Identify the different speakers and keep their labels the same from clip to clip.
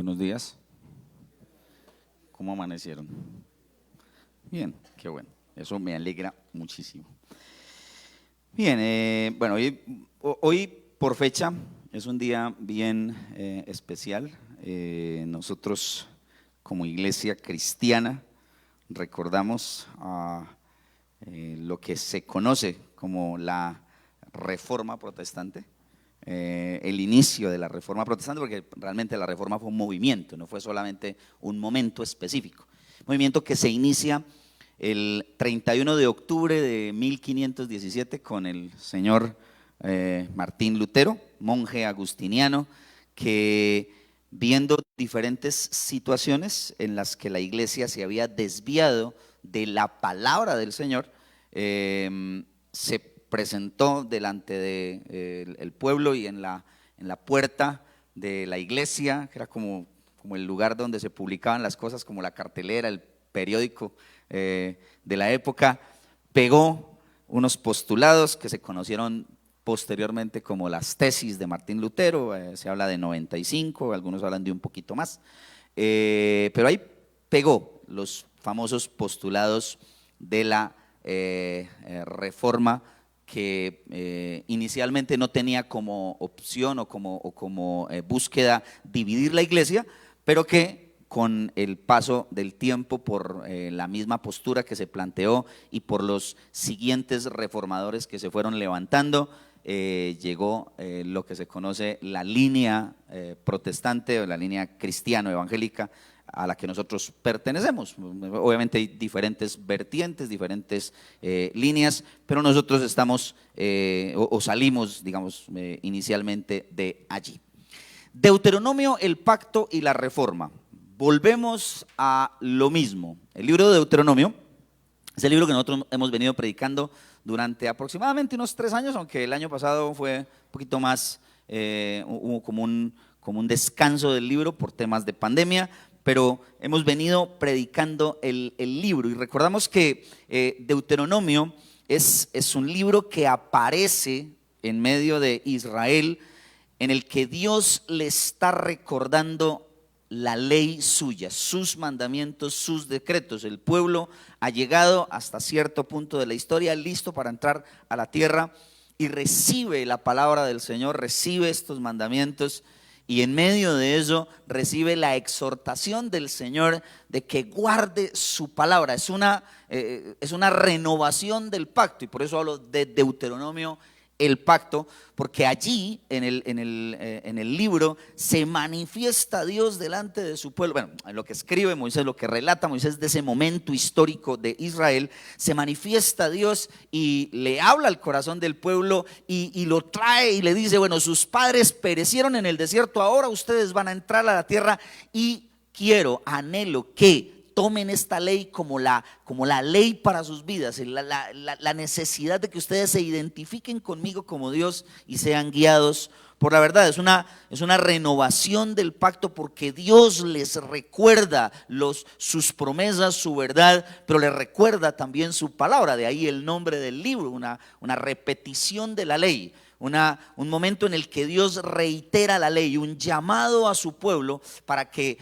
Speaker 1: Buenos días. ¿Cómo amanecieron? Bien, qué bueno. Eso me alegra muchísimo. Bien, bueno, hoy por fecha es un día bien especial. Nosotros como iglesia cristiana recordamos lo que se conoce como la Reforma Protestante. El inicio de la Reforma Protestante, porque realmente la Reforma fue un movimiento, no fue solamente un momento específico. Un movimiento que se inicia el 31 de octubre de 1517 con el señor Martín Lutero, monje agustiniano, que viendo diferentes situaciones en las que la iglesia se había desviado de la palabra del Señor, se presentó delante del pueblo y en la puerta de la iglesia, que era como el lugar donde se publicaban las cosas, como la cartelera, el periódico de la época, pegó unos postulados que se conocieron posteriormente como las tesis de Martín Lutero. Se habla de 95, algunos hablan de un poquito más, pero ahí pegó los famosos postulados de la Reforma, que inicialmente no tenía como opción o como búsqueda dividir la iglesia, pero que con el paso del tiempo, por la misma postura que se planteó y por los siguientes reformadores que se fueron levantando, llegó lo que se conoce la línea protestante o la línea cristiano-evangélica a la que nosotros pertenecemos. Obviamente hay diferentes vertientes, diferentes líneas, pero nosotros estamos o salimos, digamos, inicialmente de allí. Deuteronomio, el pacto y la reforma. Volvemos a lo mismo. El libro de Deuteronomio es el libro que nosotros hemos venido predicando durante aproximadamente unos 3 años, aunque el año pasado fue un poquito más, hubo como un descanso del libro por temas de pandemia, pero hemos venido predicando el libro. Y recordamos que Deuteronomio es un libro que aparece en medio de Israel, en el que Dios le está recordando la ley suya, sus mandamientos, sus decretos. El pueblo ha llegado hasta cierto punto de la historia, listo para entrar a la tierra, y recibe la palabra del Señor, recibe estos mandamientos, y en medio de eso recibe la exhortación del Señor de que guarde su palabra. Es una renovación del pacto, y por eso hablo de Deuteronomio, el pacto, porque allí en el libro se manifiesta Dios delante de su pueblo. Bueno, en lo que escribe Moisés, lo que relata Moisés de ese momento histórico de Israel, se manifiesta Dios y le habla al corazón del pueblo y lo trae y le dice: bueno, sus padres perecieron en el desierto, ahora ustedes van a entrar a la tierra, y anhelo que tomen esta ley como la ley para sus vidas, la necesidad de que ustedes se identifiquen conmigo como Dios y sean guiados por la verdad. Es una renovación del pacto, porque Dios les recuerda sus promesas, su verdad, pero les recuerda también su palabra. De ahí el nombre del libro, una repetición de la ley. Un momento en el que Dios reitera la ley, un llamado a su pueblo para que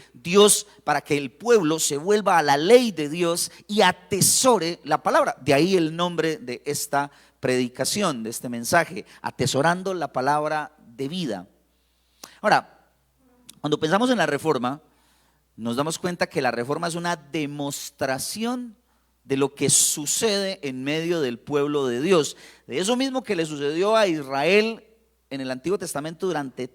Speaker 1: el pueblo se vuelva a la ley de Dios y atesore la palabra. De ahí el nombre de esta predicación, de este mensaje: atesorando la palabra de vida. Ahora, cuando pensamos en la reforma, nos damos cuenta que la reforma es una demostración de lo que sucede en medio del pueblo de Dios, de eso mismo que le sucedió a Israel en el Antiguo Testamento durante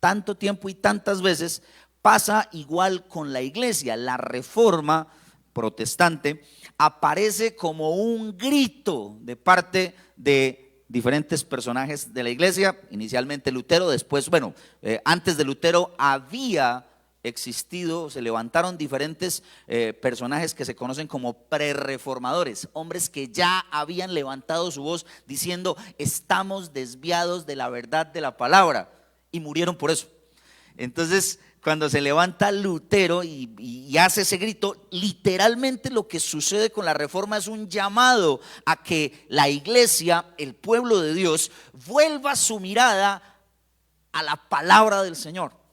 Speaker 1: tanto tiempo y tantas veces. Pasa igual con la iglesia. La Reforma Protestante aparece como un grito de parte de diferentes personajes de la iglesia. Inicialmente Lutero, después, antes de Lutero había existido, se levantaron diferentes personajes que se conocen como prerreformadores, hombres que ya habían levantado su voz diciendo: estamos desviados de la verdad de la palabra, y murieron por eso. Entonces, cuando se levanta Lutero y hace ese grito, literalmente lo que sucede con la reforma es un llamado a que la iglesia, el pueblo de Dios, vuelva su mirada a la palabra del Señor.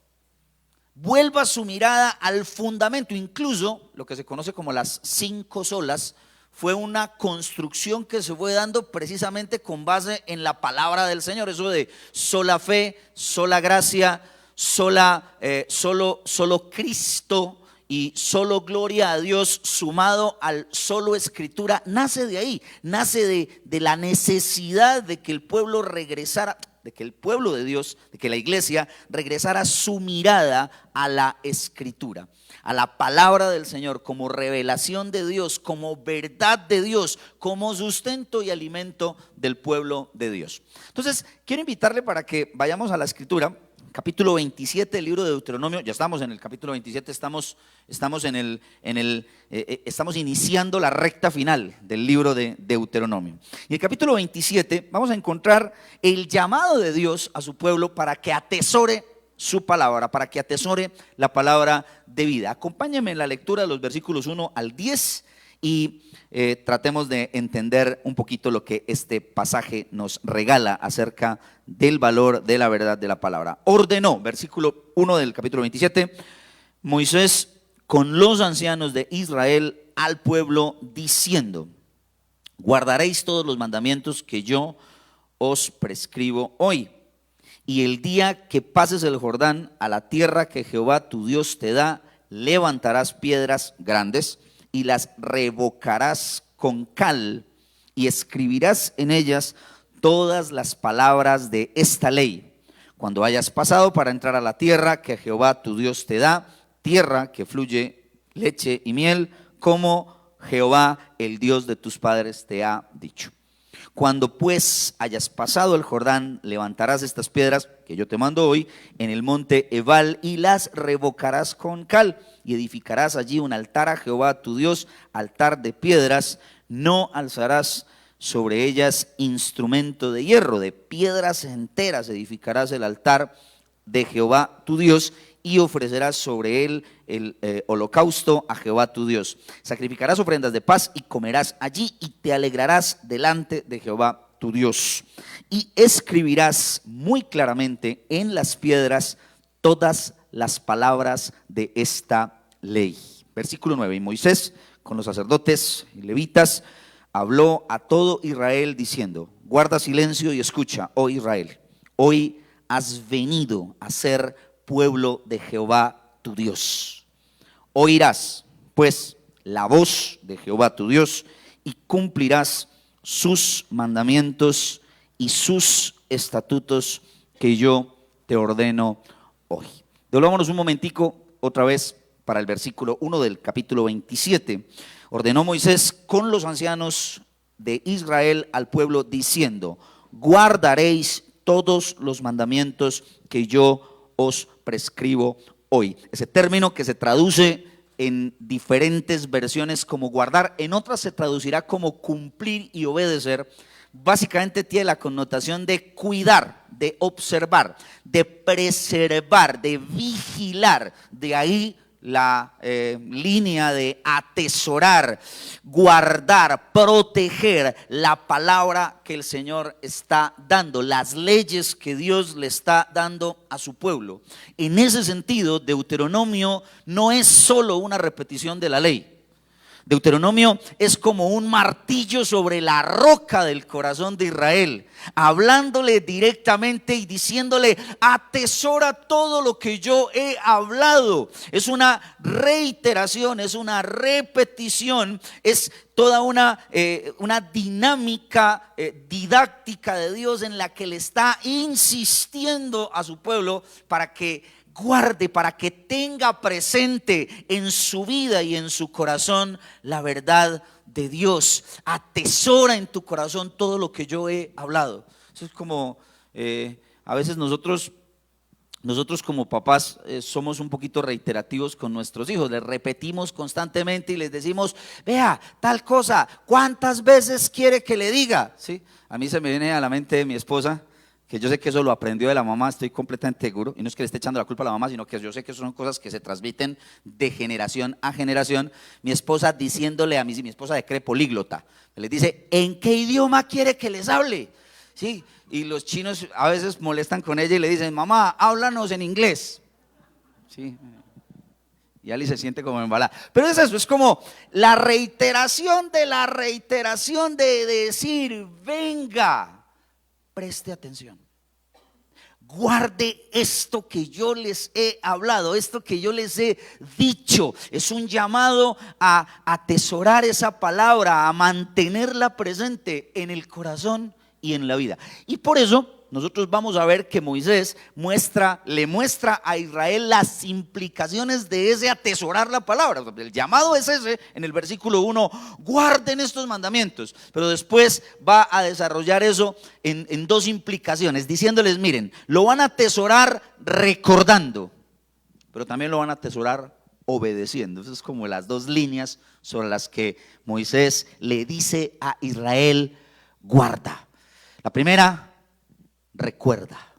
Speaker 1: vuelva su mirada al fundamento. Incluso lo que se conoce como las 5 solas fue una construcción que se fue dando precisamente con base en la palabra del Señor. Eso de sola fe, sola gracia, solo Cristo y solo gloria a Dios sumado al solo escritura, nace de ahí, nace de la necesidad de que el pueblo regresara, de que el pueblo de Dios, de que la iglesia regresara su mirada a la escritura, a la palabra del Señor como revelación de Dios, como verdad de Dios, como sustento y alimento del pueblo de Dios. Entonces, quiero invitarle para que vayamos a la escritura. Capítulo 27 del libro de Deuteronomio. Ya estamos en el capítulo 27, estamos iniciando la recta final del libro de Deuteronomio. Y el capítulo 27 vamos a encontrar el llamado de Dios a su pueblo para que atesore su palabra, para que atesore la palabra de vida. Acompáñenme en la lectura de los versículos 1 al 10 y tratemos de entender un poquito lo que este pasaje nos regala acerca del valor de la verdad de la palabra. Ordenó, versículo 1 del capítulo 27, Moisés con los ancianos de Israel al pueblo diciendo: guardaréis todos los mandamientos que yo os prescribo hoy, y el día que pases el Jordán a la tierra que Jehová tu Dios te da, levantarás piedras grandes y las revocarás con cal y escribirás en ellas todas las palabras de esta ley. Cuando hayas pasado para entrar a la tierra que Jehová tu Dios te da, tierra que fluye leche y miel, como Jehová el Dios de tus padres te ha dicho. Cuando pues hayas pasado el Jordán, levantarás estas piedras que yo te mando hoy en el monte Ebal y las revocarás con cal y edificarás allí un altar a Jehová tu Dios, altar de piedras. No alzarás sobre ellas instrumento de hierro, de piedras enteras edificarás el altar de Jehová tu Dios y ofrecerás sobre él el holocausto a Jehová tu Dios. Sacrificarás ofrendas de paz y comerás allí y te alegrarás delante de Jehová tu Dios. Y escribirás muy claramente en las piedras todas las palabras de esta ley. Versículo 9. Y Moisés con los sacerdotes y levitas habló a todo Israel diciendo: guarda silencio y escucha, oh Israel, hoy has venido a ser pueblo de Jehová tu Dios. Oirás pues la voz de Jehová tu Dios y cumplirás sus mandamientos y sus estatutos que yo te ordeno hoy. Devolvámonos un momentico otra vez para el versículo 1 del capítulo 27. Ordenó Moisés con los ancianos de Israel al pueblo diciendo: guardaréis todos los mandamientos que yo os prescribo hoy. Ese término que se traduce en diferentes versiones como guardar, en otras se traducirá como cumplir y obedecer, básicamente tiene la connotación de cuidar, de observar, de preservar, de vigilar. De ahí la línea de atesorar, guardar, proteger la palabra que el Señor está dando, las leyes que Dios le está dando a su pueblo. En ese sentido, Deuteronomio no es solo una repetición de la ley. Deuteronomio es como un martillo sobre la roca del corazón de Israel, hablándole directamente y diciéndole: atesora todo lo que yo he hablado. Es una reiteración, es una repetición, es toda una dinámica didáctica de Dios en la que le está insistiendo a su pueblo para que guarde, para que tenga presente en su vida y en su corazón la verdad de Dios. Atesora en tu corazón todo lo que yo he hablado. Eso es como a veces nosotros como papás somos un poquito reiterativos con nuestros hijos. Les repetimos constantemente y les decimos: vea, tal cosa, ¿cuántas veces quiere que le diga? ¿Sí? A mí se me viene a la mente mi esposa, que yo sé que eso lo aprendió de la mamá, estoy completamente seguro, y no es que le esté echando la culpa a la mamá, sino que yo sé que son cosas que se transmiten de generación a generación. Mi esposa diciéndole a mí, si mi esposa se cree políglota, le dice: ¿en qué idioma quiere que les hable? ¿Sí? Y los chinos a veces molestan con ella y le dicen: mamá, háblanos en inglés. Sí. Y Ali se siente como embalada. Pero es eso, es como la reiteración de decir, venga, preste atención. Guarde esto que yo les he hablado, esto que yo les he dicho. Es un llamado a atesorar esa palabra, a mantenerla presente en el corazón y en la vida. Y por eso nosotros vamos a ver que Moisés le muestra a Israel las implicaciones de ese atesorar la palabra. El llamado es ese en el versículo 1, guarden estos mandamientos. Pero después va a desarrollar eso en dos implicaciones, diciéndoles, miren, lo van a atesorar recordando, pero también lo van a atesorar obedeciendo. Esas es como las dos líneas sobre las que Moisés le dice a Israel, guarda. La primera, recuerda,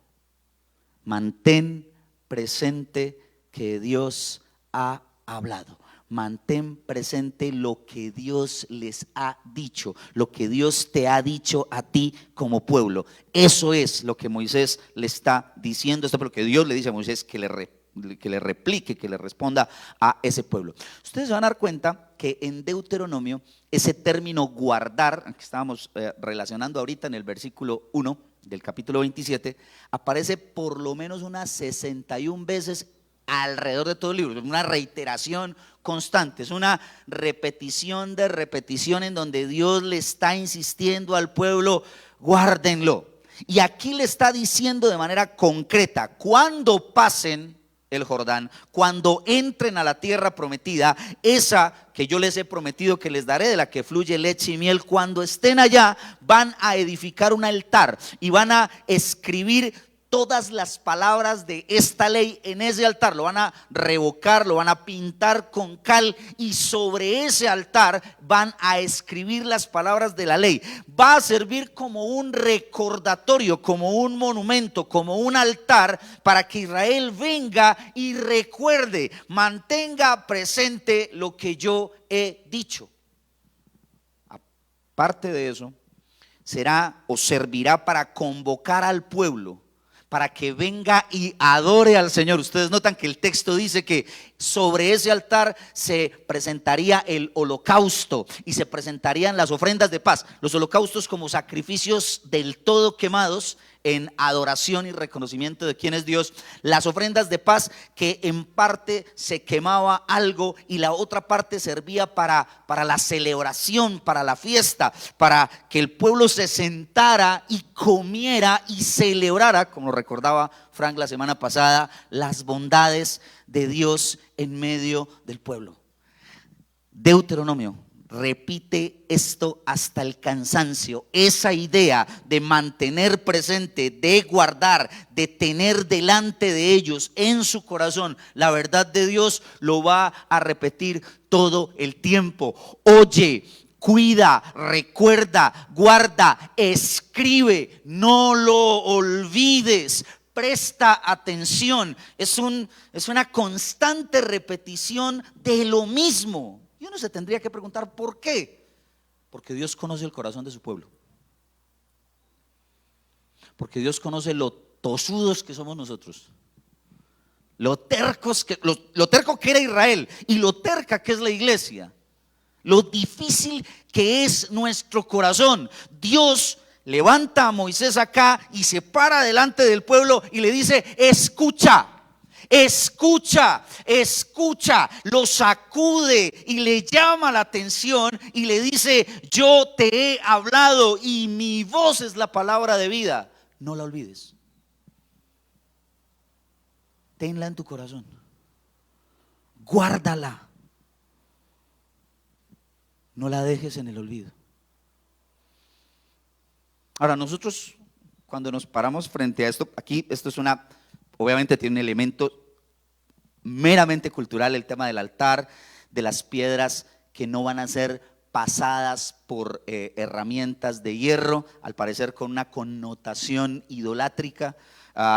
Speaker 1: mantén presente que Dios ha hablado, mantén presente lo que Dios les ha dicho, lo que Dios te ha dicho a ti como pueblo. Eso es lo que Moisés le está diciendo, esto es lo que Dios le dice a Moisés que le replique, que le responda a ese pueblo. Ustedes se van a dar cuenta que en Deuteronomio ese término guardar, que estábamos relacionando ahorita en el versículo 1 del capítulo 27, aparece por lo menos unas 61 veces alrededor de todo el libro. Es una reiteración constante, es una repetición de repetición en donde Dios le está insistiendo al pueblo, guárdenlo. Y aquí le está diciendo de manera concreta, cuando pasen el Jordán, cuando entren a la tierra prometida, esa que yo les he prometido que les daré, de la que fluye leche y miel, cuando estén allá van a edificar un altar y van a escribir todas las palabras de esta ley en ese altar. Lo van a revocar, lo van a pintar con cal y sobre ese altar van a escribir las palabras de la ley. Va a servir como un recordatorio, como un monumento, como un altar para que Israel venga y recuerde, mantenga presente lo que yo he dicho. Aparte de eso, será o servirá para convocar al pueblo para que venga y adore al Señor. Ustedes notan que el texto dice que sobre ese altar se presentaría el holocausto y se presentarían las ofrendas de paz. Los holocaustos como sacrificios del todo quemados en adoración y reconocimiento de quién es Dios. Las ofrendas de paz, que en parte se quemaba algo y la otra parte servía para la celebración, para la fiesta, para que el pueblo se sentara y comiera y celebrara, como lo recordaba Frank la semana pasada, las bondades de Dios en medio del pueblo. Deuteronomio repite esto hasta el cansancio, esa idea de mantener presente, de guardar, de tener delante de ellos en su corazón la verdad de Dios, lo va a repetir todo el tiempo. Oye, cuida, recuerda, guarda, escribe, no lo olvides. Presta atención, es una constante repetición de lo mismo. Y uno se tendría que preguntar ¿por qué? Porque Dios conoce el corazón de su pueblo. Porque Dios conoce lo tosudos que somos nosotros, lo terco que era Israel y lo terca que es la iglesia, lo difícil que es nuestro corazón. Dios levanta a Moisés acá y se para delante del pueblo y le dice: escucha, escucha, escucha. Lo sacude y le llama la atención y le dice: yo te he hablado y mi voz es la palabra de vida. No la olvides. Tenla en tu corazón. Guárdala. No la dejes en el olvido. Ahora, nosotros cuando nos paramos frente a esto, aquí esto es obviamente tiene un elemento meramente cultural, el tema del altar, de las piedras que no van a ser pasadas por herramientas de hierro, al parecer con una connotación idolátrica.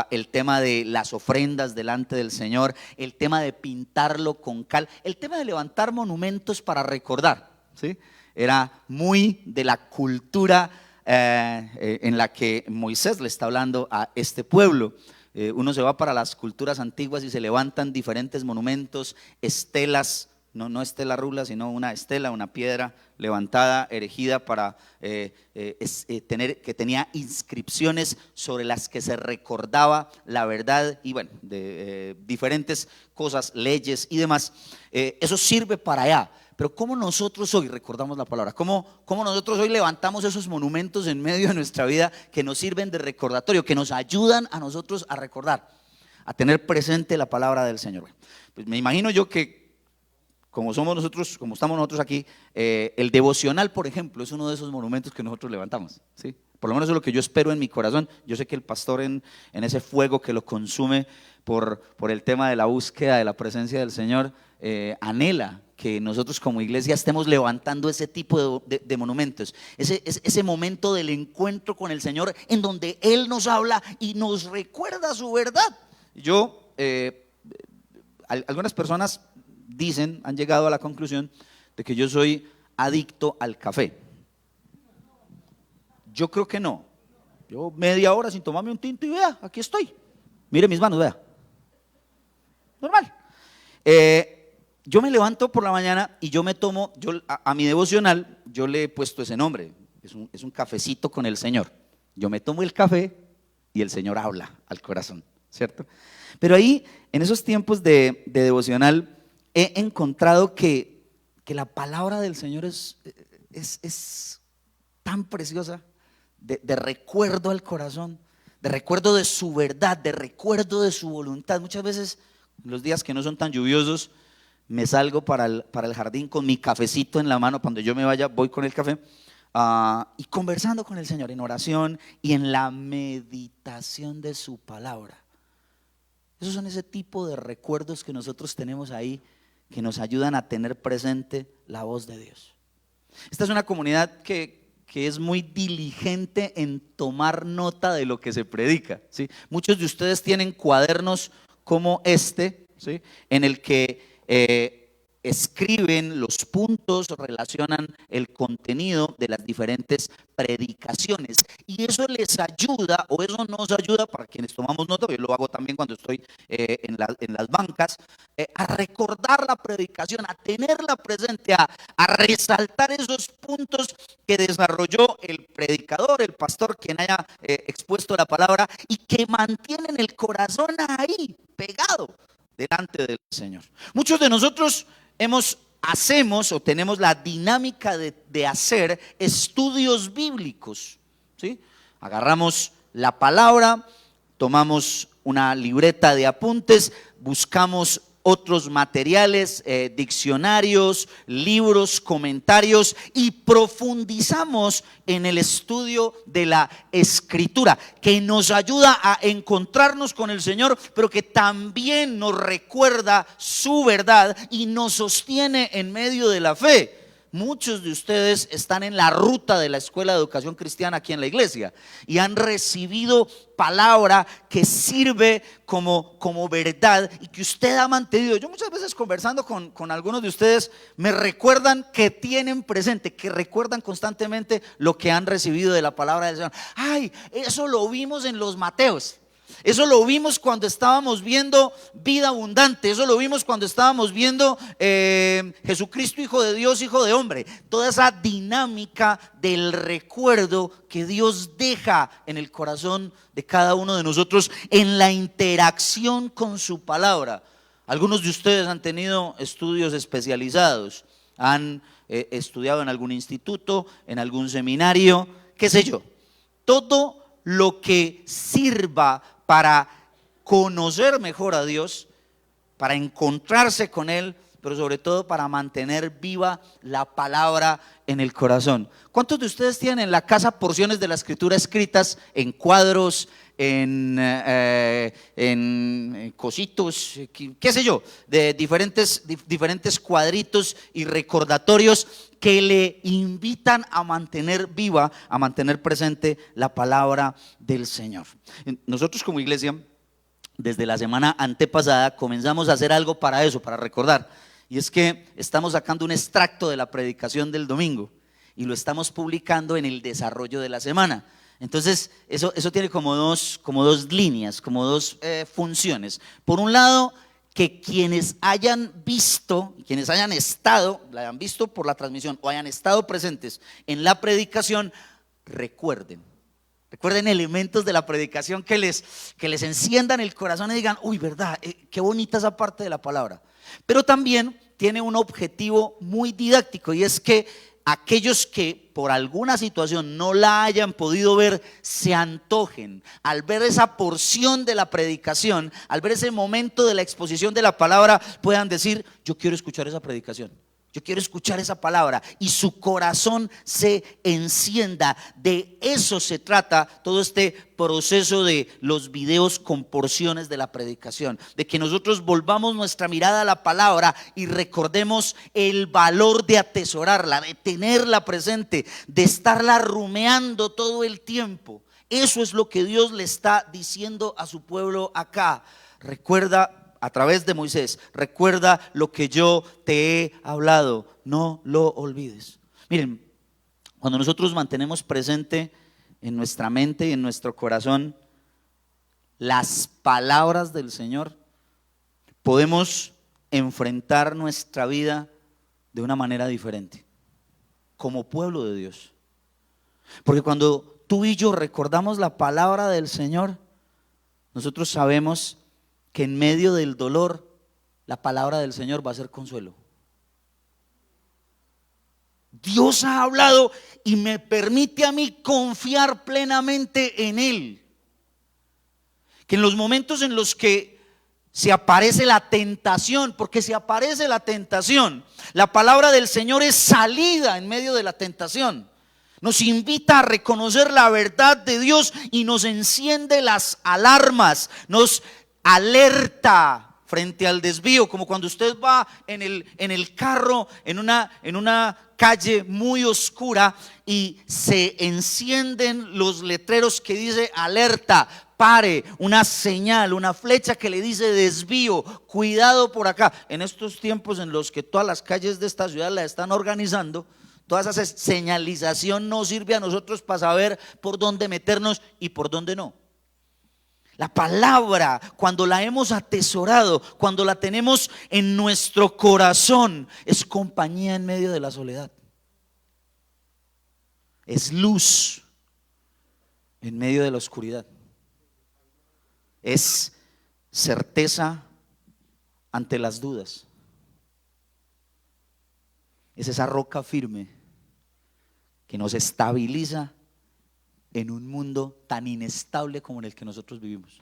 Speaker 1: El tema de las ofrendas delante del Señor, el tema de pintarlo con cal, el tema de levantar monumentos para recordar, ¿sí? Era muy de la cultura en la que Moisés le está hablando a este pueblo. Uno se va para las culturas antiguas y se levantan diferentes monumentos, estelas, no estela rula, sino una estela, una piedra levantada, erigida para que tenía inscripciones sobre las que se recordaba la verdad y bueno, de diferentes cosas, leyes y demás. Eso sirve para allá. Pero ¿cómo nosotros hoy recordamos la palabra? ¿Cómo nosotros hoy levantamos esos monumentos en medio de nuestra vida que nos sirven de recordatorio, que nos ayudan a nosotros a recordar, a tener presente la palabra del Señor? Pues me imagino yo que como estamos nosotros aquí, el devocional, por ejemplo, es uno de esos monumentos que nosotros levantamos, ¿sí? Por lo menos eso es lo que yo espero en mi corazón. Yo sé que el pastor en ese fuego que lo consume por el tema de la búsqueda de la presencia del Señor, anhela que nosotros como iglesia estemos levantando ese tipo de monumentos, ese momento del encuentro con el Señor en donde Él nos habla y nos recuerda su verdad. Algunas personas han llegado a la conclusión de que yo soy adicto al café. Yo creo que no. Yo media hora sin tomarme un tinto y vea, aquí estoy. Mire mis manos, vea. Normal. Yo me levanto por la mañana y yo me tomo, a mi devocional, yo le he puesto ese nombre. Es un cafecito con el Señor. Yo me tomo el café y el Señor habla al corazón, ¿cierto? Pero ahí, en esos tiempos de devocional, he encontrado que la palabra del Señor es tan preciosa, de recuerdo al corazón, de recuerdo de su verdad, de recuerdo de su voluntad. Muchas veces, los días que no son tan lluviosos, me salgo para el jardín con mi cafecito en la mano. Cuando yo me vaya, voy con el café y conversando con el Señor en oración y en la meditación de su palabra. Esos son ese tipo de recuerdos que nosotros tenemos ahí, que nos ayudan a tener presente la voz de Dios. Esta es una comunidad que es muy diligente en tomar nota de lo que se predica, ¿sí? Muchos de ustedes tienen cuadernos como este, ¿sí? En el que escriben los puntos, relacionan el contenido de las diferentes predicaciones y eso les ayuda o eso nos ayuda para quienes tomamos nota. Yo lo hago también cuando estoy en las bancas, a recordar la predicación, a tenerla presente, a resaltar esos puntos que desarrolló el predicador, el pastor, quien haya expuesto la palabra y que mantienen el corazón ahí pegado delante del Señor. Muchos de nosotros hacemos o tenemos la dinámica de hacer estudios bíblicos, ¿sí? Agarramos la palabra, tomamos una libreta de apuntes, buscamos otros materiales, diccionarios, libros, comentarios y profundizamos en el estudio de la Escritura, que nos ayuda a encontrarnos con el Señor, pero que también nos recuerda su verdad y nos sostiene en medio de la fe. Muchos de ustedes están en la ruta de la Escuela de Educación Cristiana aquí en la iglesia y han recibido palabra que sirve como verdad y que usted ha mantenido. Yo muchas veces conversando con algunos de ustedes me recuerdan que tienen presente, que recuerdan constantemente lo que han recibido de la palabra del Señor. Ay, eso lo vimos en los Mateos. Eso lo vimos cuando estábamos viendo Vida Abundante. Eso lo vimos cuando estábamos viendo Jesucristo, Hijo de Dios, Hijo de Hombre. Toda esa dinámica del recuerdo que Dios deja en el corazón de cada uno de nosotros en la interacción con su palabra. Algunos de ustedes han tenido estudios especializados, han estudiado en algún instituto, en algún seminario, qué sé yo. Todo lo que sirva para conocer mejor a Dios, para encontrarse con Él, pero sobre todo para mantener viva la palabra en el corazón. ¿Cuántos de ustedes tienen en la casa porciones de la Escritura escritas en cuadros, en cositos, qué sé yo, de diferentes cuadritos y recordatorios que le invitan a mantener viva, a mantener presente la palabra del Señor? Nosotros como iglesia, desde la semana antepasada comenzamos a hacer algo para eso, para recordar, y es que estamos sacando un extracto de la predicación del domingo y lo estamos publicando en el desarrollo de la semana. Entonces, eso tiene como dos líneas, como dos funciones. Por un lado, que quienes hayan visto, quienes hayan estado, la hayan visto por la transmisión o hayan estado presentes en la predicación, recuerden elementos de la predicación que les enciendan el corazón y digan, uy, verdad, qué bonita esa parte de la palabra. Pero también tiene un objetivo muy didáctico, y es que aquellos que por alguna situación no la hayan podido ver, se antojen al ver esa porción de la predicación, al ver ese momento de la exposición de la palabra, puedan decir, yo quiero escuchar esa predicación, yo quiero escuchar esa palabra, y su corazón se encienda. De eso se trata todo este proceso de los videos con porciones de la predicación, de que nosotros volvamos nuestra mirada a la palabra y recordemos el valor de atesorarla, de tenerla presente, de estarla rumeando todo el tiempo. Eso es lo que Dios le está diciendo a su pueblo acá. Recuerda, a través de Moisés, recuerda lo que yo te he hablado, no lo olvides. Miren, cuando nosotros mantenemos presente en nuestra mente y en nuestro corazón las palabras del Señor, podemos enfrentar nuestra vida de una manera diferente, como pueblo de Dios. Porque cuando tú y yo recordamos la palabra del Señor, nosotros sabemos que en medio del dolor, la palabra del Señor va a ser consuelo. Dios ha hablado y me permite a mí confiar plenamente en Él. Que en los momentos en los que se aparece la tentación, porque se aparece la tentación, la palabra del Señor es salida en medio de la tentación. Nos invita a reconocer la verdad de Dios y nos enciende las alarmas, nos alerta frente al desvío, como cuando usted va en el carro en una calle muy oscura y se encienden los letreros que dice alerta, pare, una señal, una flecha que le dice desvío, cuidado por acá. En estos tiempos en los que todas las calles de esta ciudad la están organizando, toda esa señalización nos sirve a nosotros para saber por dónde meternos y por dónde no. La palabra, cuando la hemos atesorado, cuando la tenemos en nuestro corazón, es compañía en medio de la soledad. Es luz en medio de la oscuridad. Es certeza ante las dudas. Es esa roca firme que nos estabiliza en un mundo tan inestable como en el que nosotros vivimos.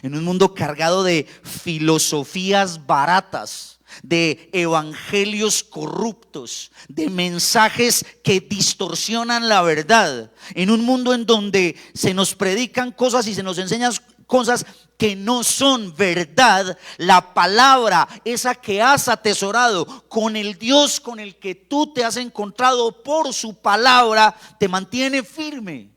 Speaker 1: En un mundo cargado de filosofías baratas, de evangelios corruptos, de mensajes que distorsionan la verdad. En un mundo en donde se nos predican cosas y se nos enseñan cosas que no son verdad, la palabra, esa que has atesorado con el Dios con el que tú te has encontrado por su palabra, te mantiene firme.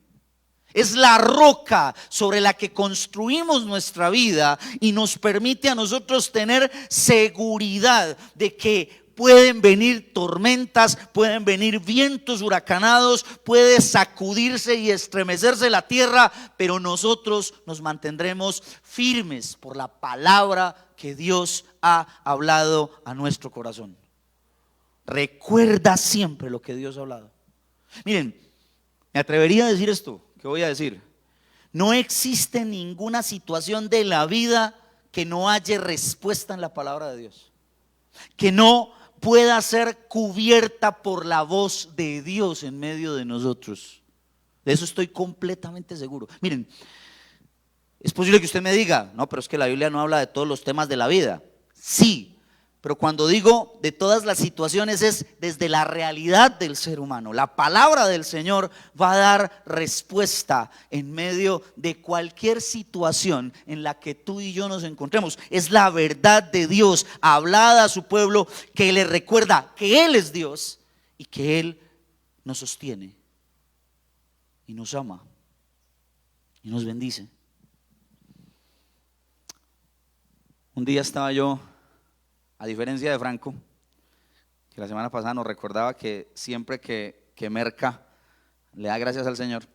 Speaker 1: Es la roca sobre la que construimos nuestra vida y nos permite a nosotros tener seguridad de que pueden venir tormentas, pueden venir vientos huracanados, puede sacudirse y estremecerse la tierra, pero nosotros nos mantendremos firmes por la palabra que Dios ha hablado a nuestro corazón. Recuerda siempre lo que Dios ha hablado. Miren, me atrevería a decir esto que voy a decir: no existe ninguna situación de la vida que no haya respuesta en la palabra de Dios, que no pueda ser cubierta por la voz de Dios en medio de nosotros. De eso estoy completamente seguro. Miren, es posible que usted me diga, no, pero es que la Biblia no habla de todos los temas de la vida. Sí, pero cuando digo de todas las situaciones es desde la realidad del ser humano. La palabra del Señor va a dar respuesta en medio de cualquier situación en la que tú y yo nos encontremos. Es la verdad de Dios hablada a su pueblo, que le recuerda que Él es Dios y que Él nos sostiene y nos ama y nos bendice. Un día estaba yo, a diferencia de Franco, que la semana pasada nos recordaba que siempre que merca le da gracias al Señor,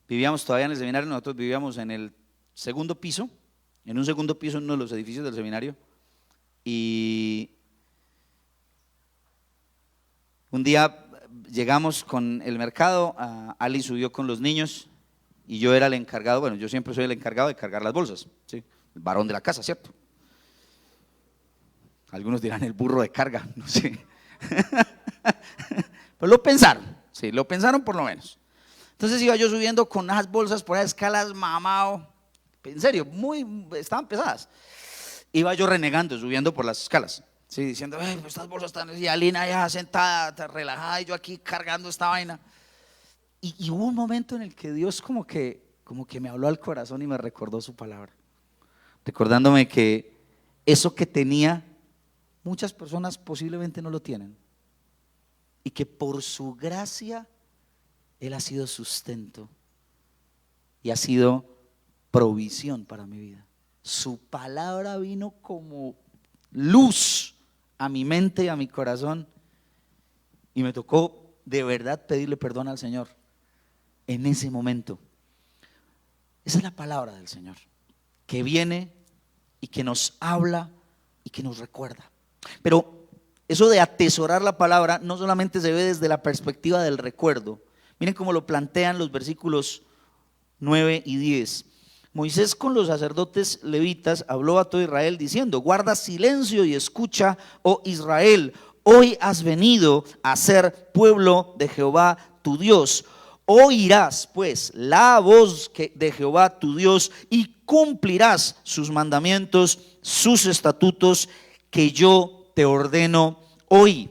Speaker 1: Vivíamos todavía en el seminario, nosotros vivíamos en el segundo piso, en un segundo piso en uno de los edificios del seminario. Y un día llegamos con el mercado, Ali subió con los niños y yo era el encargado, bueno, yo siempre soy el encargado de cargar las bolsas, ¿sí? El varón de la casa, ¿cierto? Algunos dirán el burro de carga, no sé. Pero lo pensaron, sí, lo pensaron por lo menos. Entonces iba yo subiendo con unas bolsas por las escalas, mamado, en serio, estaban pesadas. Iba yo renegando, subiendo por las escalas, sí, diciendo, pues estas bolsas están, y Alina ya sentada, relajada, y yo aquí cargando esta vaina. Y hubo un momento en el que Dios como que me habló al corazón y me recordó su palabra, recordándome que eso que tenía, muchas personas posiblemente no lo tienen, y que por su gracia Él ha sido sustento y ha sido provisión para mi vida. Su palabra vino como luz a mi mente y a mi corazón, y me tocó de verdad pedirle perdón al Señor en ese momento. Esa es la palabra del Señor, que viene y que nos habla y que nos recuerda. Pero eso de atesorar la palabra no solamente se ve desde la perspectiva del recuerdo. Miren cómo lo plantean los versículos 9 y 10. Moisés con los sacerdotes levitas habló a todo Israel diciendo: guarda silencio y escucha, oh Israel, hoy has venido a ser pueblo de Jehová tu Dios. Oirás pues la voz de Jehová tu Dios y cumplirás sus mandamientos, sus estatutos que yo te ordeno hoy.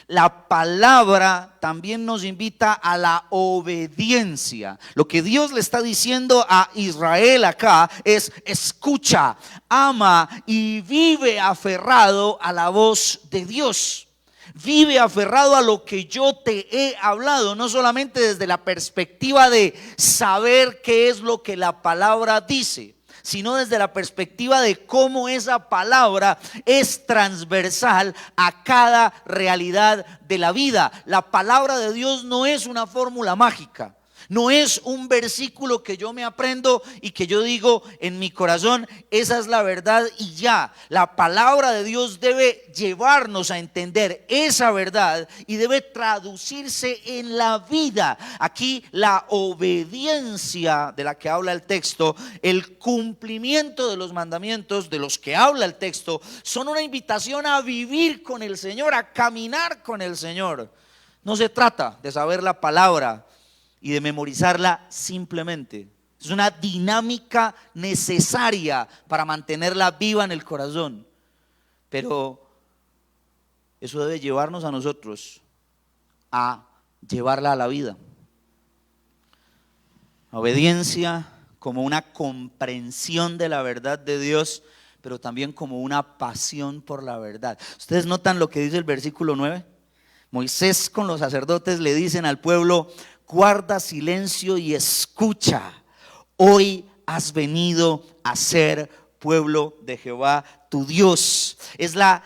Speaker 1: La palabra también nos invita a la obediencia. Lo que Dios le está diciendo a Israel acá es: escucha, ama y vive aferrado a la voz de Dios. Vive aferrado a lo que yo te he hablado, no solamente desde la perspectiva de saber qué es lo que la palabra dice, sino desde la perspectiva de cómo esa palabra es transversal a cada realidad de la vida. La palabra de Dios no es una fórmula mágica, no es un versículo que yo me aprendo y que yo digo en mi corazón, esa es la verdad y ya. La palabra de Dios debe llevarnos a entender esa verdad y debe traducirse en la vida. Aquí la obediencia de la que habla el texto, el cumplimiento de los mandamientos de los que habla el texto, son una invitación a vivir con el Señor, a caminar con el Señor. No se trata de saber la palabra y de memorizarla simplemente. Es una dinámica necesaria para mantenerla viva en el corazón. Pero eso debe llevarnos a nosotros a llevarla a la vida. La obediencia como una comprensión de la verdad de Dios, pero también como una pasión por la verdad. ¿Ustedes notan lo que dice el versículo 9? Moisés con los sacerdotes le dicen al pueblo: guarda silencio y escucha, hoy has venido a ser pueblo de Jehová tu Dios. Es la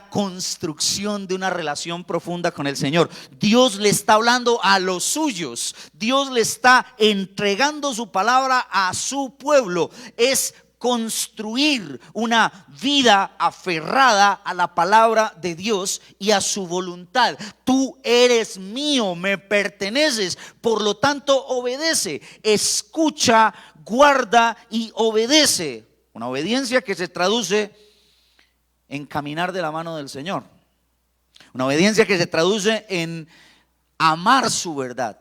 Speaker 1: construcción de una relación profunda con el Señor. Dios le está hablando a los suyos, Dios le está entregando su palabra a su pueblo. Es construir una vida aferrada a la palabra de Dios y a su voluntad. Tú eres mío, me perteneces, por lo tanto obedece, escucha, guarda y obedece. Una obediencia que se traduce en caminar de la mano del Señor. Una obediencia que se traduce en amar su verdad.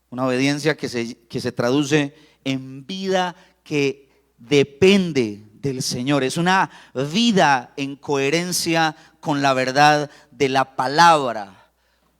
Speaker 1: Una obediencia que se traduce en vida que depende del Señor. Es una vida en coherencia con la verdad de la palabra.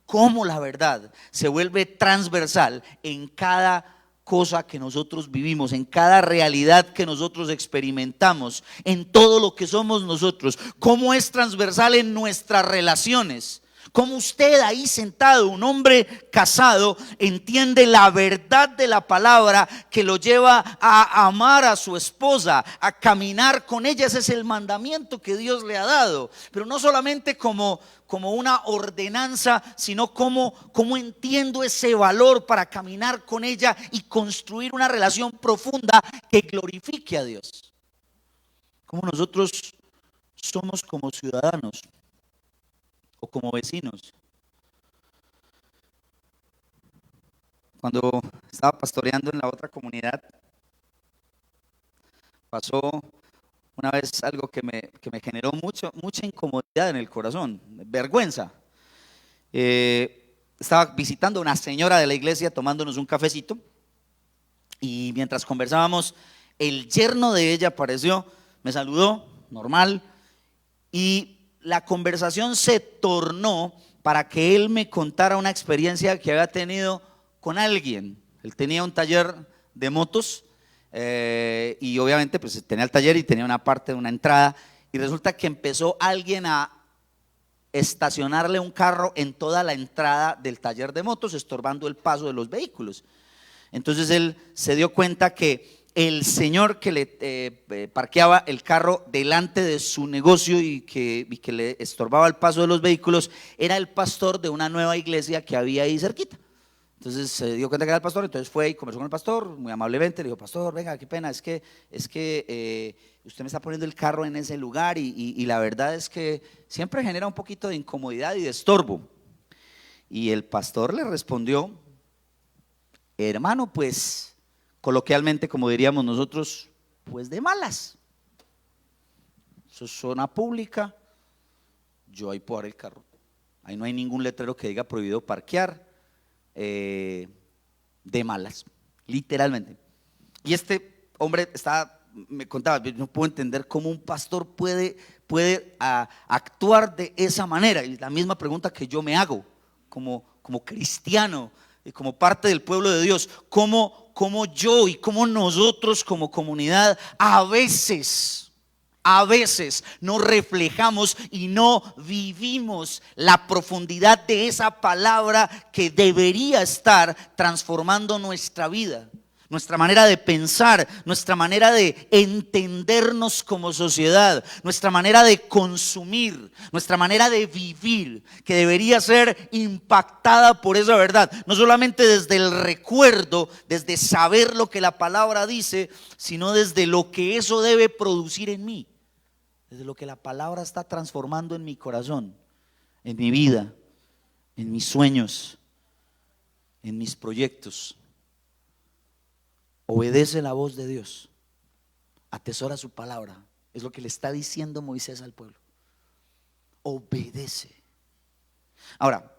Speaker 1: Cómo la verdad se vuelve transversal en cada cosa que nosotros vivimos, en cada realidad que nosotros experimentamos, en todo lo que somos nosotros. Cómo es transversal en nuestras relaciones. Cómo usted ahí sentado, un hombre casado, entiende la verdad de la palabra que lo lleva a amar a su esposa, a caminar con ella. Ese es el mandamiento que Dios le ha dado. Pero no solamente como una ordenanza, sino como entiendo ese valor para caminar con ella y construir una relación profunda que glorifique a Dios. Como nosotros somos como ciudadanos o como vecinos. Cuando estaba pastoreando en la otra comunidad, pasó una vez algo que me generó mucha incomodidad en el corazón, vergüenza. Estaba visitando a una señora de la iglesia tomándonos un cafecito, y mientras conversábamos, el yerno de ella apareció, me saludó, normal, y la conversación se tornó para que él me contara una experiencia que había tenido con alguien. Él tenía un taller de motos, y obviamente pues tenía el taller y tenía una parte de una entrada, y resulta que empezó alguien a estacionarle un carro en toda la entrada del taller de motos, estorbando el paso de los vehículos. Entonces él se dio cuenta que el señor que le parqueaba el carro delante de su negocio y que le estorbaba el paso de los vehículos era el pastor de una nueva iglesia que había ahí cerquita. Entonces se dio cuenta que era el pastor, entonces fue y conversó con el pastor muy amablemente, le dijo: pastor, venga, qué pena, es que usted me está poniendo el carro en ese lugar y la verdad es que siempre genera un poquito de incomodidad y de estorbo. Y el pastor le respondió: hermano, pues coloquialmente, como diríamos nosotros, pues de malas. Eso es zona pública, yo ahí puedo dar el carro, ahí no hay ningún letrero que diga prohibido parquear. De malas, literalmente. Y este hombre me contaba: no puedo entender cómo un pastor puede actuar de esa manera. Y la misma pregunta que yo me hago como cristiano y como parte del pueblo de Dios: cómo yo y cómo nosotros como comunidad a veces no reflejamos y no vivimos la profundidad de esa palabra que debería estar transformando nuestra vida, nuestra manera de pensar, nuestra manera de entendernos como sociedad, nuestra manera de consumir, nuestra manera de vivir, que debería ser impactada por esa verdad, no solamente desde el recuerdo, desde saber lo que la palabra dice, sino desde lo que eso debe producir en mí, desde lo que la palabra está transformando en mi corazón, en mi vida, en mis sueños, en mis proyectos. Obedece la voz de Dios, atesora su palabra. Es lo que le está diciendo Moisés al pueblo. Obedece. Ahora,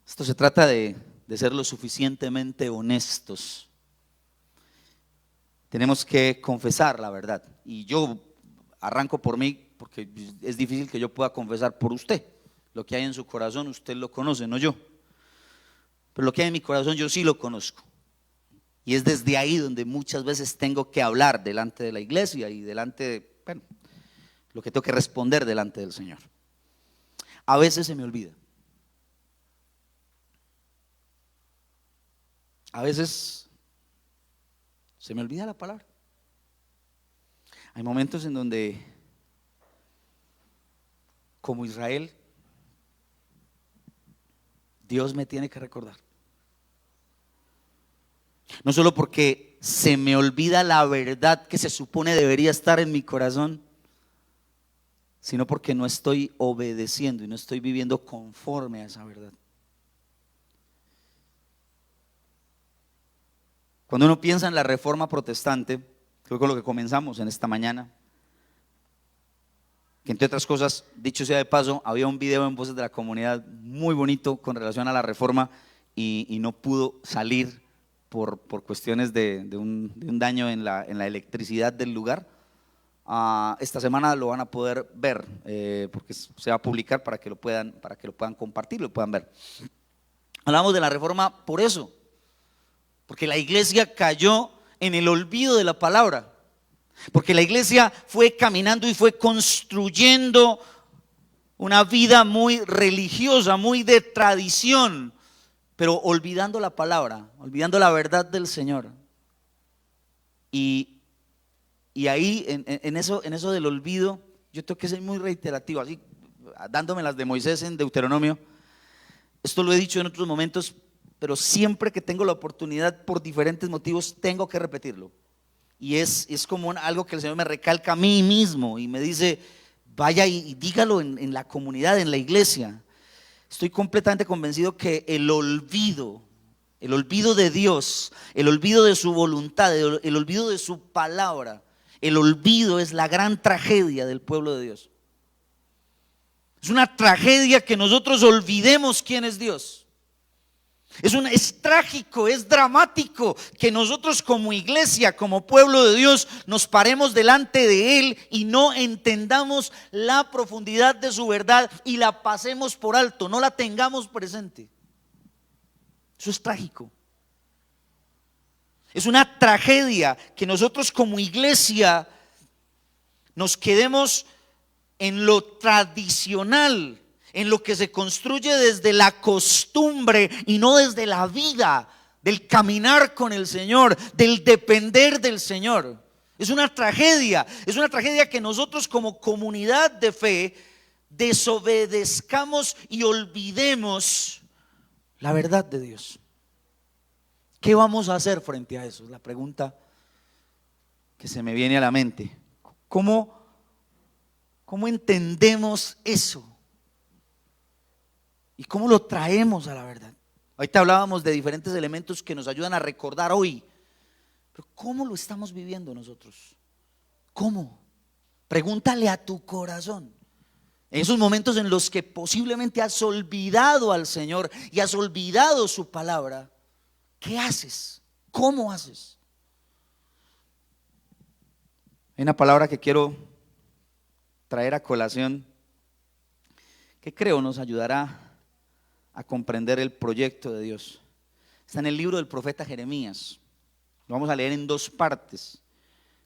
Speaker 1: esto se trata de ser lo suficientemente honestos. Tenemos que confesar la verdad. Y yo arranco por mí, porque es difícil que yo pueda confesar por usted. Lo que hay en su corazón usted lo conoce, no yo. Pero lo que hay en mi corazón yo sí lo conozco. Y es desde ahí donde muchas veces tengo que hablar delante de la iglesia y delante de, lo que tengo que responder delante del Señor. A veces se me olvida. A veces se me olvida la palabra. Hay momentos en donde, como Israel, Dios me tiene que recordar. No solo porque se me olvida la verdad que se supone debería estar en mi corazón, sino porque no estoy obedeciendo y no estoy viviendo conforme a esa verdad. Cuando uno piensa en la reforma protestante, creo que con lo que comenzamos en esta mañana, que entre otras cosas, dicho sea de paso, había un video en Voces de la Comunidad muy bonito con relación a la reforma y no pudo salir por cuestiones de un daño en la electricidad del lugar. Esta semana lo van a poder ver, porque se va a publicar para que lo puedan compartir, lo puedan ver. Hablamos de la reforma por eso, porque la iglesia cayó en el olvido de la palabra, porque la iglesia fue caminando y fue construyendo una vida muy religiosa, muy de tradición, pero olvidando la palabra, olvidando la verdad del Señor. Y ahí, en eso del olvido, yo tengo que ser muy reiterativo, así, dándome las de Moisés en Deuteronomio. Esto lo he dicho en otros momentos, pero siempre que tengo la oportunidad, por diferentes motivos, tengo que repetirlo. Y es como algo que el Señor me recalca a mí mismo y me dice: vaya y dígalo en la comunidad, en la iglesia. Estoy completamente convencido que el olvido de Dios, el olvido de su voluntad, el olvido de su palabra, el olvido es la gran tragedia del pueblo de Dios. Es una tragedia que nosotros olvidemos quién es Dios. Es trágico, es dramático que nosotros como iglesia, como pueblo de Dios, nos paremos delante de Él y no entendamos la profundidad de su verdad y la pasemos por alto, no la tengamos presente. Eso es trágico. Es una tragedia que nosotros como iglesia nos quedemos en lo tradicional, en lo que se construye desde la costumbre y no desde la vida, del caminar con el Señor, del depender del Señor. Es una tragedia que nosotros como comunidad de fe desobedezcamos y olvidemos la verdad de Dios. ¿Qué vamos a hacer frente a eso? Es la pregunta que se me viene a la mente. ¿Cómo entendemos eso? ¿Y cómo lo traemos a la verdad? Ahorita hablábamos de diferentes elementos que nos ayudan a recordar hoy. Pero ¿cómo lo estamos viviendo nosotros? ¿Cómo? Pregúntale a tu corazón. En esos momentos en los que posiblemente has olvidado al Señor y has olvidado su palabra, ¿qué haces? ¿Cómo haces? Hay una palabra que quiero traer a colación que creo nos ayudará a comprender el proyecto de Dios. Está en el libro del profeta Jeremías. Lo vamos a leer en dos partes.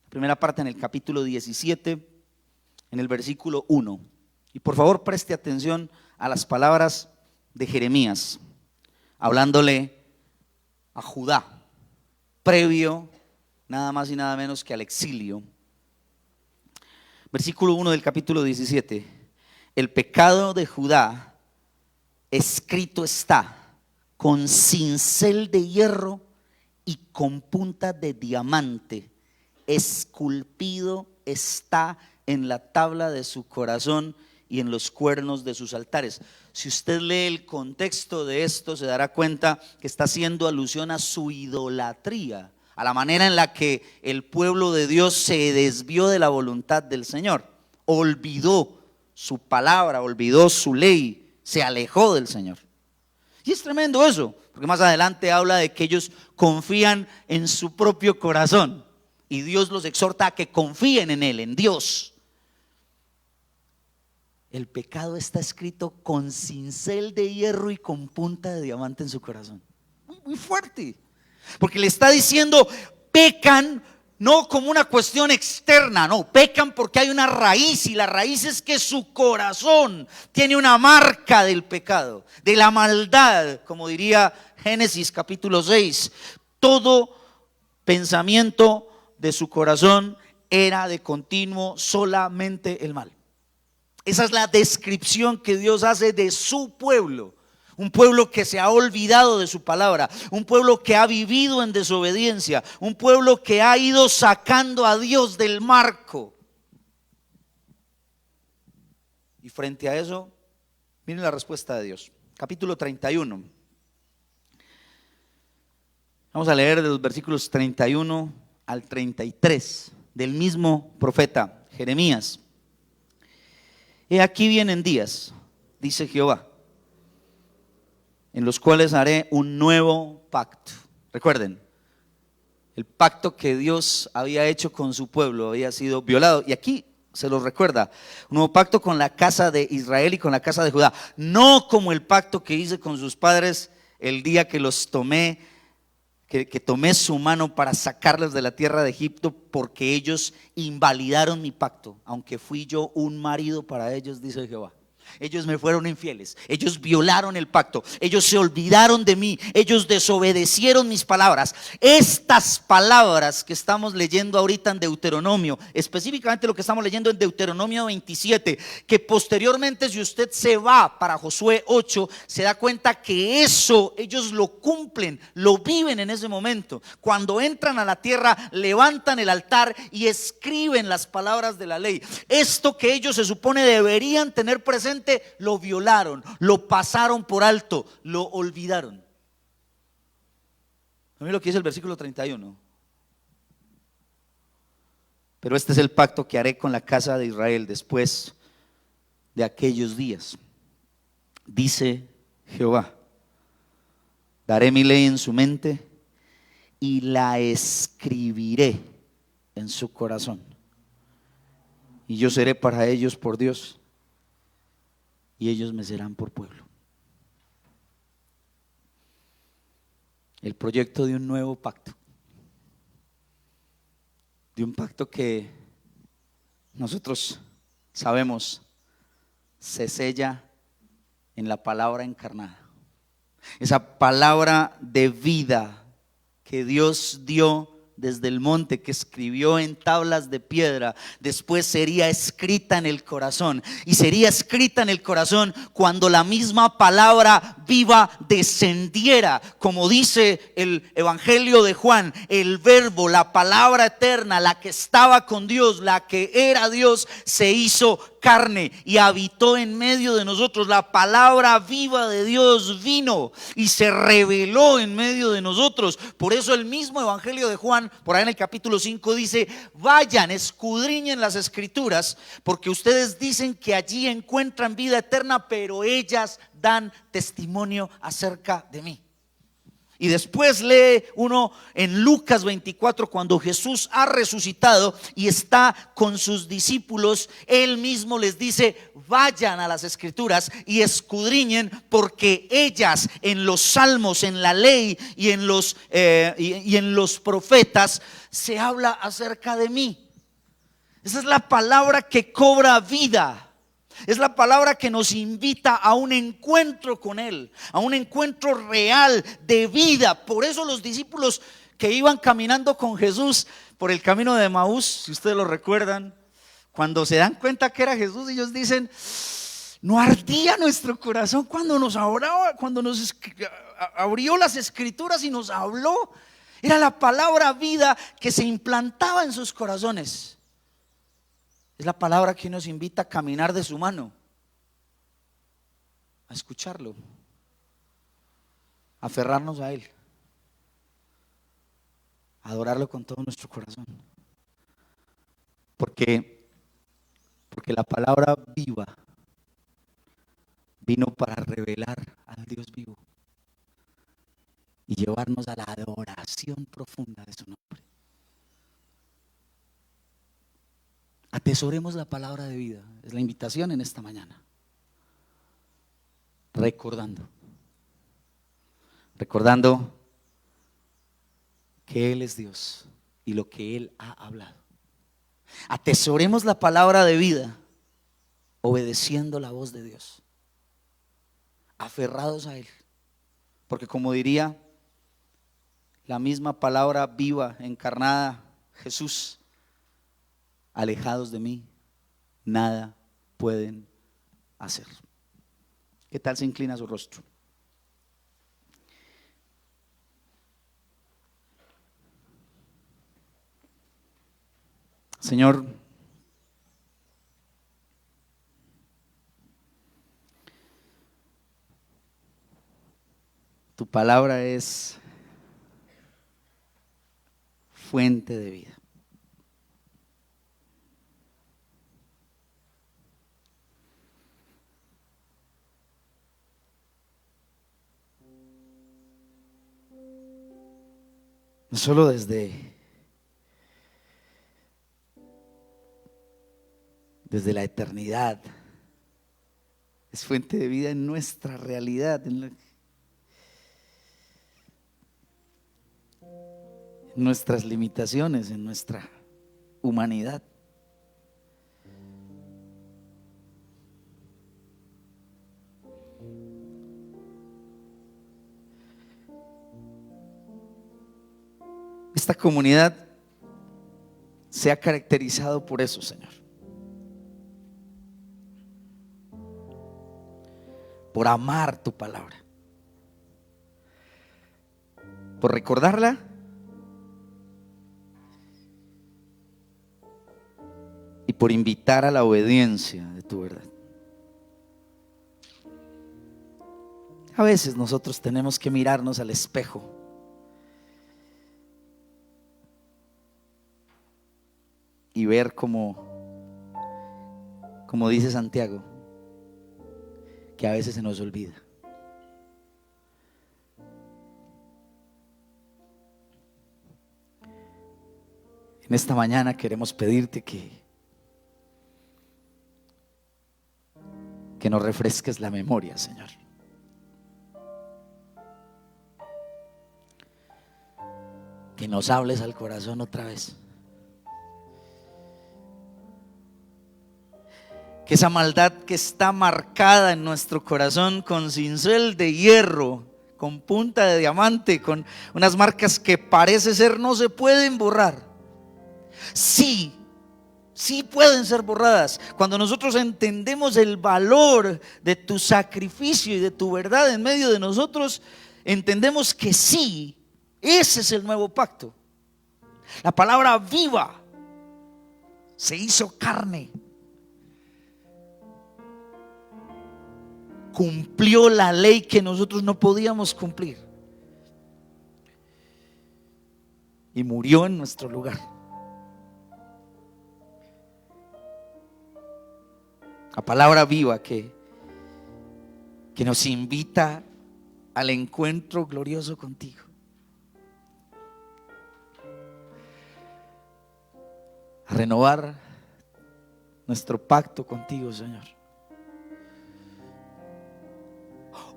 Speaker 1: La primera parte en el capítulo 17, en el versículo 1. Y por favor preste atención a las palabras de Jeremías, hablándole a Judá, previo nada más y nada menos que al exilio. Versículo 1 del capítulo 17. El pecado de Judá escrito está con cincel de hierro y con punta de diamante, esculpido está en la tabla de su corazón y en los cuernos de sus altares. Si usted lee el contexto de esto, se dará cuenta que está haciendo alusión a su idolatría, a la manera en la que el pueblo de Dios se desvió de la voluntad del Señor, olvidó su palabra, olvidó su ley, se alejó del Señor. Y es tremendo eso, porque más adelante habla de que ellos confían en su propio corazón y Dios los exhorta a que confíen en Él, en Dios. El pecado está escrito con cincel de hierro y con punta de diamante en su corazón. Muy fuerte, porque le está diciendo: pecan no como una cuestión externa, no, pecan porque hay una raíz, y la raíz es que su corazón tiene una marca del pecado, de la maldad, como diría Génesis capítulo 6. Todo pensamiento de su corazón era de continuo solamente el mal. Esa es la descripción que Dios hace de su pueblo. Un pueblo que se ha olvidado de su palabra, un pueblo que ha vivido en desobediencia, un pueblo que ha ido sacando a Dios del marco. Y frente a eso, miren la respuesta de Dios. Capítulo 31. Vamos a leer de los versículos 31 al 33 del mismo profeta Jeremías. He aquí vienen días, dice Jehová, en los cuales haré un nuevo pacto. Recuerden, el pacto que Dios había hecho con su pueblo había sido violado, y aquí se los recuerda: un nuevo pacto con la casa de Israel y con la casa de Judá, no como el pacto que hice con sus padres el día que los tomé, que tomé su mano para sacarlos de la tierra de Egipto, porque ellos invalidaron mi pacto, aunque fui yo un marido para ellos, dice Jehová. Ellos me fueron infieles, ellos violaron el pacto, ellos se olvidaron de mí, ellos desobedecieron mis palabras. Estas palabras que estamos leyendo ahorita en Deuteronomio, específicamente lo que estamos leyendo en Deuteronomio 27, que posteriormente, si usted se va para Josué 8, se da cuenta que eso ellos lo cumplen, lo viven en ese momento. Cuando entran a la tierra, levantan el altar y escriben las palabras de la ley. Esto que ellos se supone deberían tener presente, lo violaron, lo pasaron por alto, lo olvidaron. A mí lo que dice el versículo 31. Pero este es el pacto que haré con la casa de Israel después de aquellos días, dice Jehová. Daré mi ley en su mente y la escribiré en su corazón. Y yo seré para ellos por Dios, y ellos me serán por pueblo. El proyecto de un nuevo pacto, de un pacto que nosotros sabemos se sella en la palabra encarnada, esa palabra de vida que Dios dio desde el monte, que escribió en tablas de piedra, después sería escrita en el corazón. Y sería escrita en el corazón cuando la misma palabra viva descendiera, como dice el Evangelio de Juan, el verbo, la palabra eterna, la que estaba con Dios, la que era Dios, se hizo carne y habitó en medio de nosotros. La palabra viva de Dios vino y se reveló en medio de nosotros. Por eso el mismo Evangelio de Juan, por ahí en el capítulo 5, dice: vayan, escudriñen las escrituras, porque ustedes dicen que allí encuentran vida eterna, pero ellas dan testimonio acerca de mí. Y después lee uno en Lucas 24, cuando Jesús ha resucitado y está con sus discípulos, él mismo les dice: vayan a las escrituras y escudriñen, porque ellas en los salmos, en la ley y en los profetas se habla acerca de mí. Esa es la palabra que cobra vida. Es la palabra que nos invita a un encuentro con Él, a un encuentro real de vida. Por eso los discípulos que iban caminando con Jesús por el camino de Emaús, si ustedes lo recuerdan, cuando se dan cuenta que era Jesús, ellos dicen: no ardía nuestro corazón cuando nos hablaba, cuando nos abrió las escrituras y nos habló. Era la palabra vida que se implantaba en sus corazones. Es la palabra que nos invita a caminar de su mano, a escucharlo, a aferrarnos a Él, a adorarlo con todo nuestro corazón. Porque la palabra viva vino para revelar al Dios vivo y llevarnos a la adoración profunda de su nombre. Atesoremos la palabra de vida. Es la invitación en esta mañana. Recordando que Él es Dios y lo que Él ha hablado. Atesoremos la palabra de vida, obedeciendo la voz de Dios, aferrados a Él, porque como diría la misma palabra viva, encarnada, Jesús: alejados de mí, nada pueden hacer. ¿Qué tal se inclina su rostro? Señor, tu palabra es fuente de vida. No solo desde la eternidad, es fuente de vida en nuestra realidad, en nuestras limitaciones, en nuestra humanidad. esta comunidad se ha caracterizado por eso, Señor. Por amar tu palabra, por recordarla y por invitar a la obediencia de tu verdad. A veces nosotros tenemos que mirarnos al espejo y ver como dice Santiago, que a veces se nos olvida. En esta mañana queremos pedirte que nos refresques la memoria, Señor. Que nos hables al corazón otra vez. Que esa maldad que está marcada en nuestro corazón con cincel de hierro, con punta de diamante, con unas marcas que parece ser no se pueden borrar. Sí pueden ser borradas. Cuando nosotros entendemos el valor de tu sacrificio y de tu verdad en medio de nosotros, entendemos que sí, ese es el nuevo pacto. La palabra viva se hizo carne. Cumplió la ley que nosotros no podíamos cumplir y murió en nuestro lugar. La palabra viva que nos invita al encuentro glorioso contigo. A renovar nuestro pacto contigo, Señor.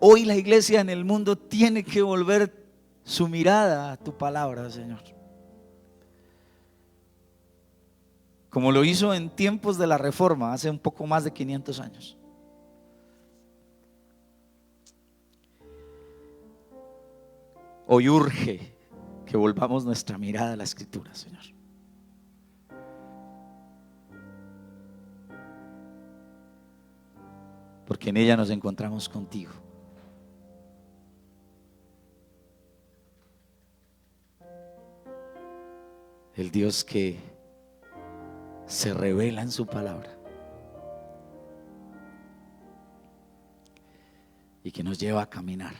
Speaker 1: Hoy la iglesia en el mundo tiene que volver su mirada a tu palabra, Señor. Como lo hizo en tiempos de la Reforma, hace un poco más de 500 años. Hoy urge que volvamos nuestra mirada a la Escritura, Señor. Porque en ella nos encontramos contigo. El Dios que se revela en su palabra y que nos lleva a caminar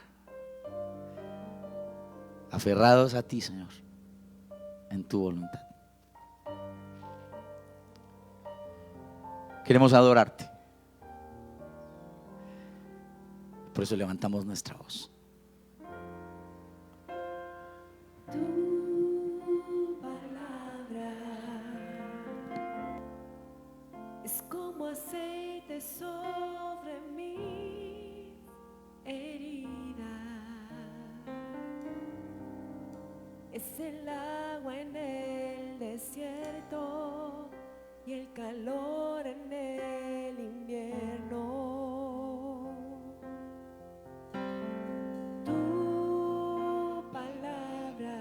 Speaker 1: aferrados a ti, Señor, en tu voluntad. Queremos adorarte. Por eso levantamos nuestra voz.
Speaker 2: Aceite sobre mi herida, es el agua en el desierto y el calor en el invierno. Tu palabra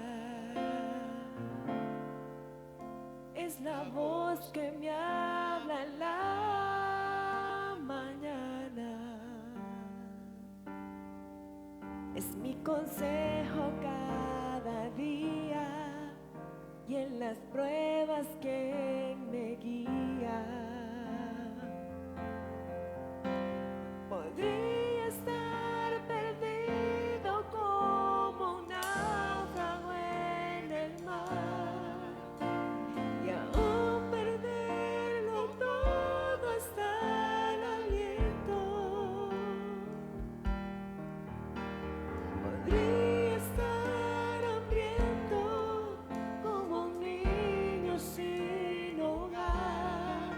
Speaker 2: es la voz que me habla en la mañana, es mi consejo cada día y en las pruebas que me guía. Podría estar perdido como un náufrago en el mar y aún perderlo todo hasta el aliento. Podría estar hambriento como un niño sin hogar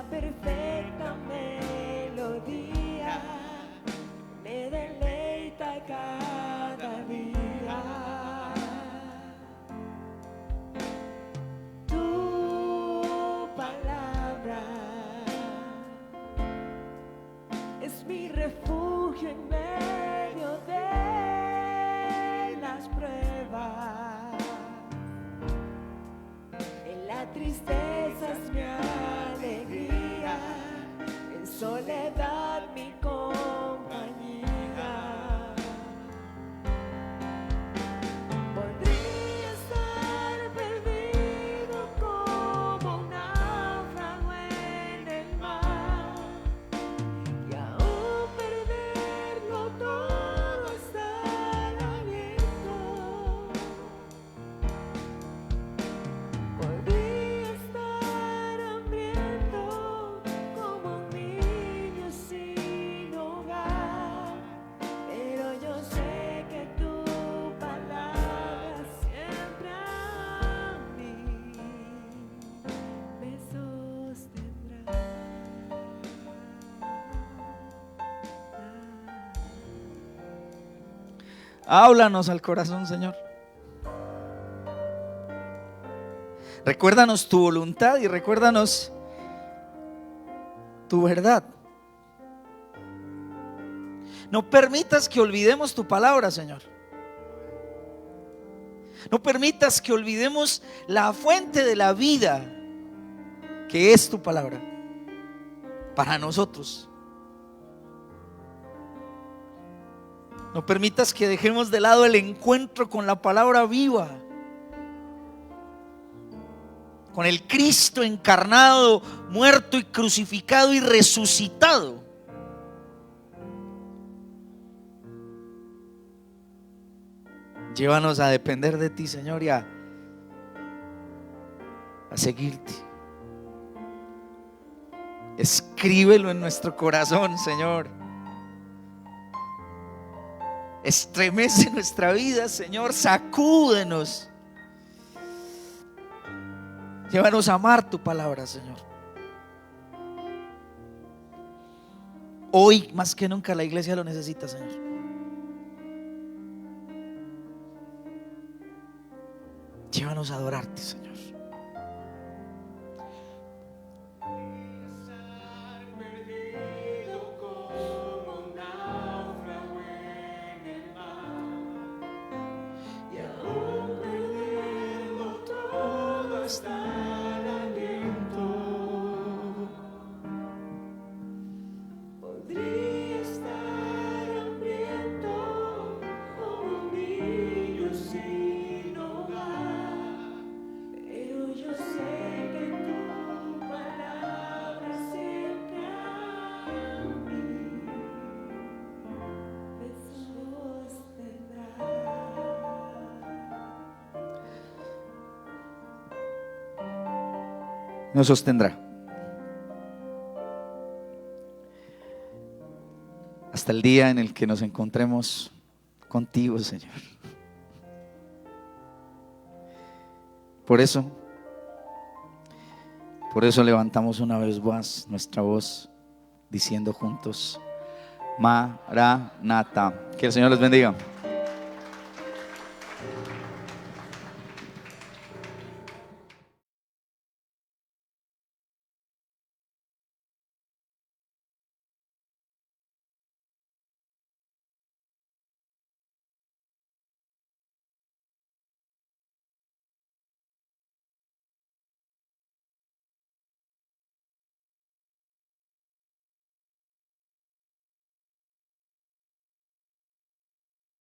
Speaker 2: perfecta melodía me deleita cada día. Tu palabra es mi refugio en medio de las pruebas. En la tristeza es mi alegría, en soledad mi compañía. Podría estar perdido como un náufrago en el mar y aún perderlo todo hasta el aliento. Podría estar hambriento como un niño sin hogar, pero yo sé que tu palabra siempre a mí me sostendrá.
Speaker 1: Háblanos al corazón, Señor. Recuérdanos tu voluntad y recuérdanos tu verdad. No permitas que olvidemos tu palabra, Señor. No permitas que olvidemos la fuente de la vida, que es tu palabra, para nosotros. No permitas que dejemos de lado el encuentro con la palabra viva, con el Cristo encarnado, muerto y crucificado y resucitado. Llévanos a depender de ti, Señor, y a seguirte. Escríbelo en nuestro corazón, Señor. Estremece nuestra vida, Señor. Sacúdenos. Llévanos a amar tu palabra, Señor. Hoy más que nunca la iglesia lo necesita, Señor. Llévanos a adorarte, Señor.
Speaker 2: Podría estar hambriento como un niño sin hogar, pero yo sé que tu palabra siempre a mí me sostendrá.
Speaker 1: Nos sostendrá hasta el día en el que nos encontremos contigo, Señor. Por eso levantamos una vez más nuestra voz diciendo juntos: Maranatha. Que el Señor les bendiga.